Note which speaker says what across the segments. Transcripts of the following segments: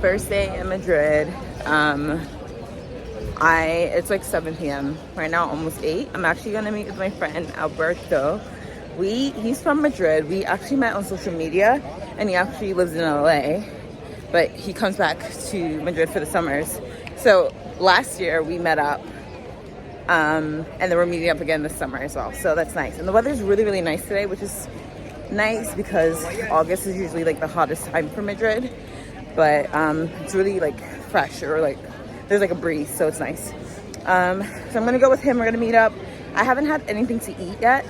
Speaker 1: First day in Madrid. It's like 7 p.m. right now, almost 8. I'm actually gonna meet with my friend Alberto. He's from Madrid. We actually met on social media, and he actually lives in LA, but he comes back to Madrid for the summers. So last year we met up, and then we're meeting up again this summer as well. So that's nice. And the weather's really, really nice today, which is nice because August is usually like the hottest time for Madrid, but it's really like fresh, or like there's like a breeze, so it's nice. So I'm gonna go with him. We're gonna meet up. I haven't had anything to eat yet,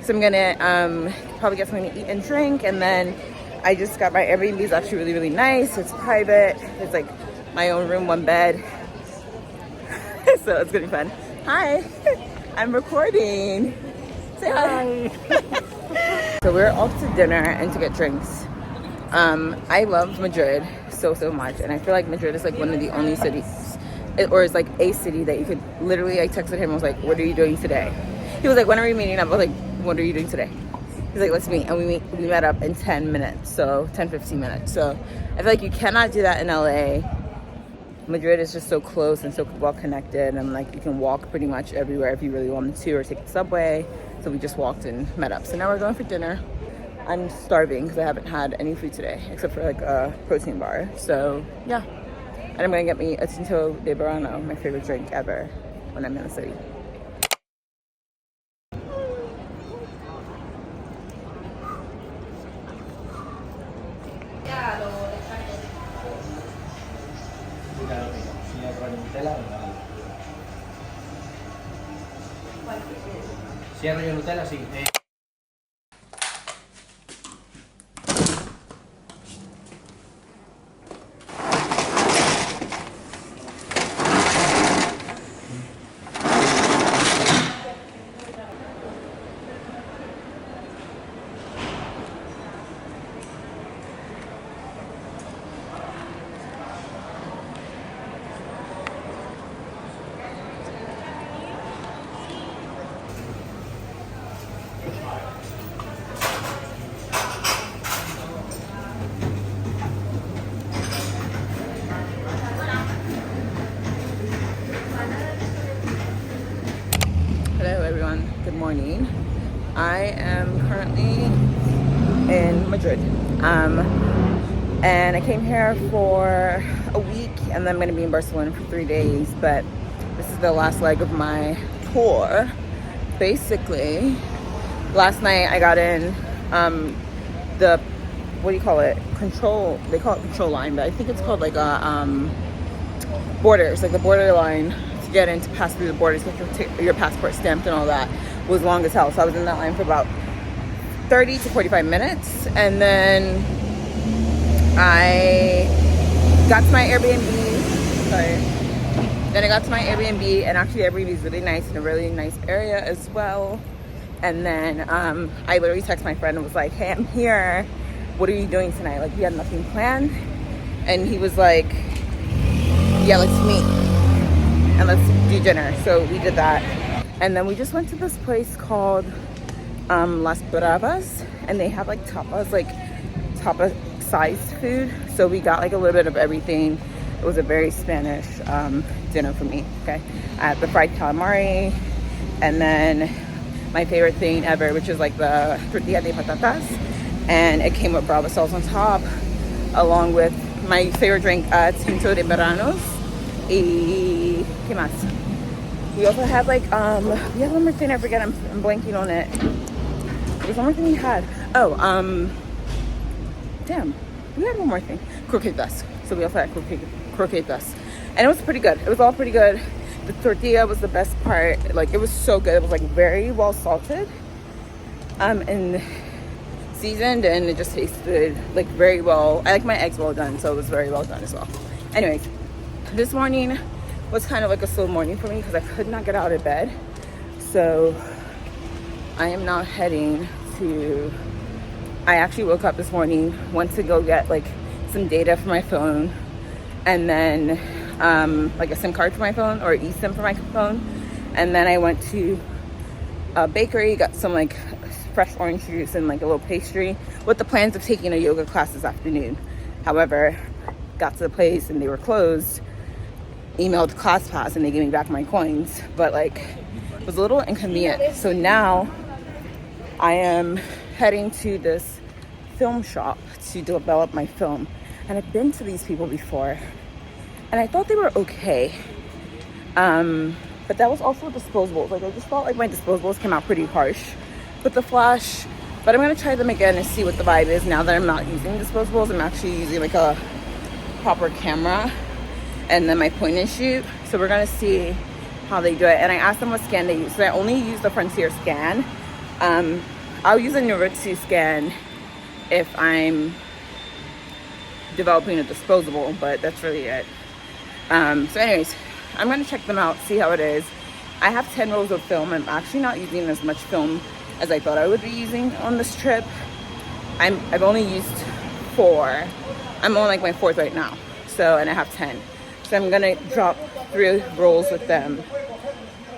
Speaker 1: so I'm gonna probably get something to eat and drink. And then I just got my Airbnb. It's actually really, really nice. It's private. It's like my own room, 1 bed. So it's gonna be fun. Hi, I'm recording. Say hi. So we're off to dinner and to get drinks. I love Madrid so much, and I feel like Madrid is like one of the only cities, or is like a city that you could literally, I texted him, I was like, what are you doing today? He was like, when are we meeting up? I was like, what are you doing today? He's like, let's meet. And we met up in 10 minutes, so 10-15 minutes. So I feel like you cannot do that in LA. Madrid is just so close and so well connected, and like you can walk pretty much everywhere if you really wanted to, or take the subway. So we just walked and met up. So now we're going for dinner. I'm starving because I haven't had any food today except for like a protein bar. So yeah, and I'm gonna get me a Tinto de Verano, my favorite drink ever, when I'm in the city.
Speaker 2: Cierro yo Nutella, sí.
Speaker 1: Hello everyone, good morning. I am currently in Madrid, and I came here for a week, and then I'm going to be in Barcelona for 3 days, but this is the last leg of my tour. Basically, last night I got in the, what do you call it, control, they call it control line, but I think it's called like a borders, like the border line to get in, to pass through the borders, get your passport stamped and all that, was long as hell. So I was in that line for about 30 to 45 minutes, and then I got to my Airbnb. Then I got to my Airbnb, and actually the Airbnb is really nice, in a really nice area as well. And then I literally texted my friend and was like, hey, I'm here, what are you doing tonight? Like, we had nothing planned. And he was like, yeah, let's meet and let's do dinner. So we did that, and then we just went to this place called Las Bravas, and they have like tapas sized food. So we got like a little bit of everything. It was a very Spanish dinner for me. Okay, I had the fried calamari, and then my favorite thing ever, which is like the tortilla de patatas, and it came with brava sauce on top, along with my favorite drink, Tinto de Veranos. ¿Qué más? We also had like, we had one more thing, I forget, I'm blanking on it. There was one more thing we had. Oh, damn, we had one more thing. Croquetas. So we also had croquetas. And it was pretty good. It was all pretty good. The tortilla was the best part. Like, it was so good. It was like very well salted and seasoned, and it just tasted like very well. I like my eggs well done, so it was very well done as well. Anyways, this morning was kind of like a slow morning for me because I could not get out of bed. So I am now heading to, I actually woke up this morning, went to go get like some data for my phone, and then like a SIM card for my phone, or eSIM for my phone. And then I went to a bakery, got some like fresh orange juice and like a little pastry, with the plans of taking a yoga class this afternoon. However, got to the place and they were closed, emailed ClassPass and they gave me back my coins. But like, it was a little inconvenient. So now I am heading to this film shop to develop my film. And I've been to these people before and I thought they were okay. But that was also disposables. Like, I just felt like my disposables came out pretty harsh with the flash. But I'm gonna try them again and see what the vibe is now that I'm not using disposables. I'm actually using like a proper camera and then my point and shoot. So we're gonna see how they do it. And I asked them what scan they use. So I only use the Frontier scan. I'll use a Noritsu scan if I'm developing a disposable, but that's really it. So anyways, I'm gonna check them out, see how it is. I have 10 rolls of film. I'm actually not using as much film as I thought I would be using on this trip. I've only used 4. I'm on like my 4th right now. So, and I have 10. So I'm gonna drop 3 rolls with them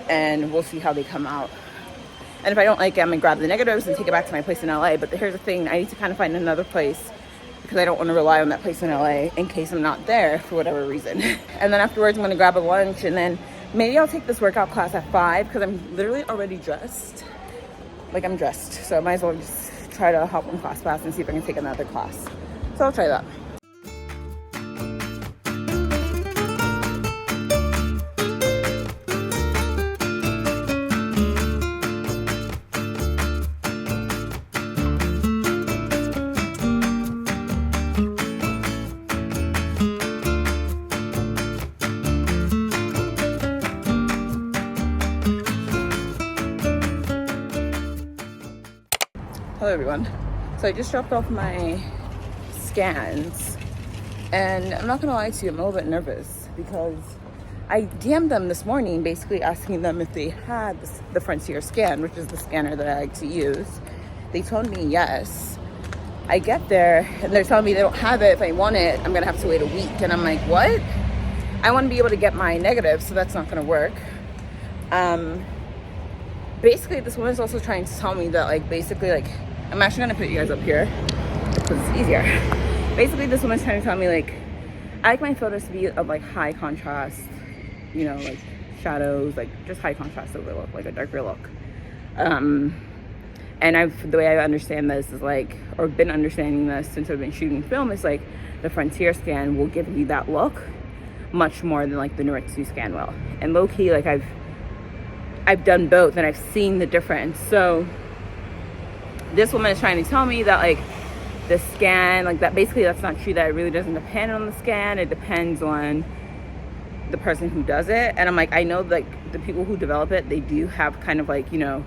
Speaker 1: and we'll see how they come out. And if I don't like it, I'm gonna grab the negatives and take it back to my place in LA. But here's the thing, I need to kind of find another place because I don't want to rely on that place in LA in case I'm not there for whatever reason. And then afterwards, I'm gonna grab a lunch and then maybe I'll take this workout class at 5 because I'm literally already dressed. Like, I'm dressed. So I might as well just try to hop on ClassPass and see if I can take another class. So I'll try that. Hello everyone. So I just dropped off my scans and I'm not gonna lie to you, I'm a little bit nervous because I DM'd them this morning basically asking them if they had the Frontier scan, which is the scanner that I like to use. They told me yes. I get there and they're telling me they don't have it. If I want it, I'm gonna have to wait a week. And I'm like, what? I want to be able to get my negative, so that's not gonna work. Basically this woman's also trying to tell me that like basically like, I'm actually gonna put you guys up here because it's easier. Basically this woman's trying to tell me like, I like my photos to be of like high contrast, you know, like shadows, like just high contrast over look, like a darker look. And the way I understand this is like, or been understanding this since I've been shooting film, is like the Frontier scan will give you that look much more than like the Noritsu scan will. And low key, like I've done both and I've seen the difference. So this woman is trying to tell me that like the scan, like that basically that's not true, that it really doesn't depend on the scan, it depends on the person who does it. And I'm like, I know like the people who develop it, they do have kind of like, you know,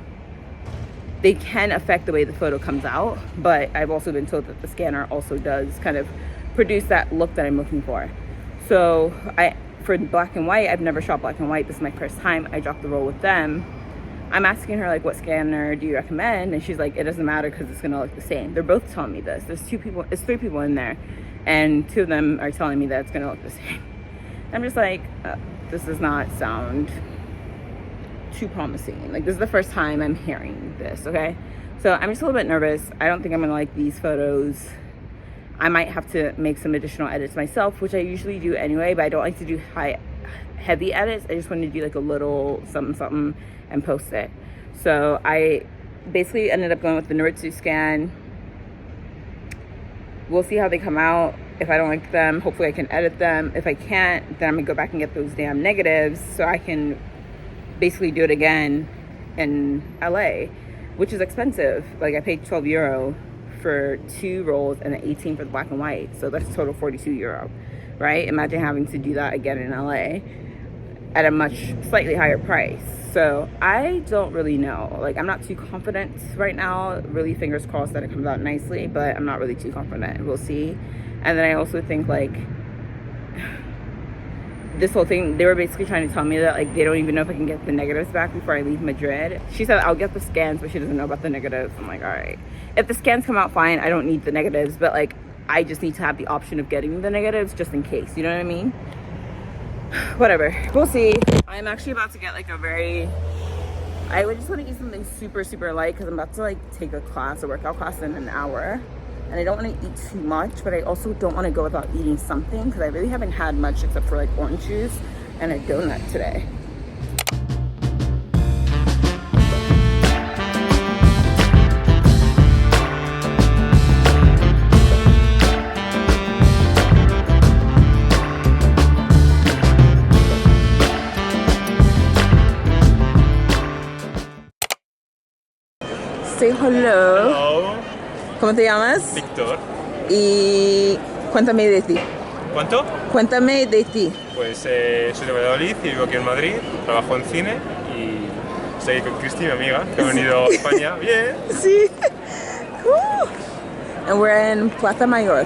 Speaker 1: they can affect the way the photo comes out, but I've also been told that the scanner also does kind of produce that look that I'm looking for. So for black and white, I've never shot black and white, this is my first time. I dropped the roll with them. I'm asking her like, what scanner do you recommend? And she's like, it doesn't matter because it's gonna look the same. They're both telling me this. There's 3 people in there and 2 of them are telling me that it's gonna look the same. I'm just like, this does not sound too promising. Like, this is the first time I'm hearing this, okay? So I'm just a little bit nervous. I don't think I'm gonna like these photos. I might have to make some additional edits myself, which I usually do anyway, but I don't like to do heavy edits. I just want to do like a little something and post it. So I basically ended up going with the Noritsu scan. We'll see how they come out. If I don't like them, hopefully I can edit them. If I can't, then I'm gonna go back and get those damn negatives so I can basically do it again in LA, which is expensive. Like, I paid €12 for 2 rolls and then 18 for the black and white. So that's a total €42, right? Imagine having to do that again in LA at a much slightly higher price. So I don't really know. Like, I'm not too confident right now. Really, fingers crossed that it comes out nicely, but I'm not really too confident. We'll see. And then I also think like this whole thing, they were basically trying to tell me that like they don't even know if I can get the negatives back before I leave Madrid. She said I'll get the scans, but she doesn't know about the negatives. I'm like, all right. If the scans come out fine, I don't need the negatives, but like I just need to have the option of getting the negatives just in case. You know what I mean? Whatever, we'll see. I'm actually about to get like I just want to eat something super light because I'm about to like take a workout class in an hour. and I don't want to eat too much, but I also don't want to go without eating something because I really haven't had much except for like orange juice and a donut today. Say hello.
Speaker 3: Hello,
Speaker 1: ¿Cómo te llamas?
Speaker 3: Víctor.
Speaker 1: Y cuéntame de ti.
Speaker 3: ¿Cuánto?
Speaker 1: Cuéntame de ti.
Speaker 3: Pues soy de Valladolid y vivo aquí en Madrid, trabajo en cine y estoy aquí con Cristi, mi amiga, que ha venido a España. Bien.
Speaker 1: Sí. And we're in Plaza Mayor.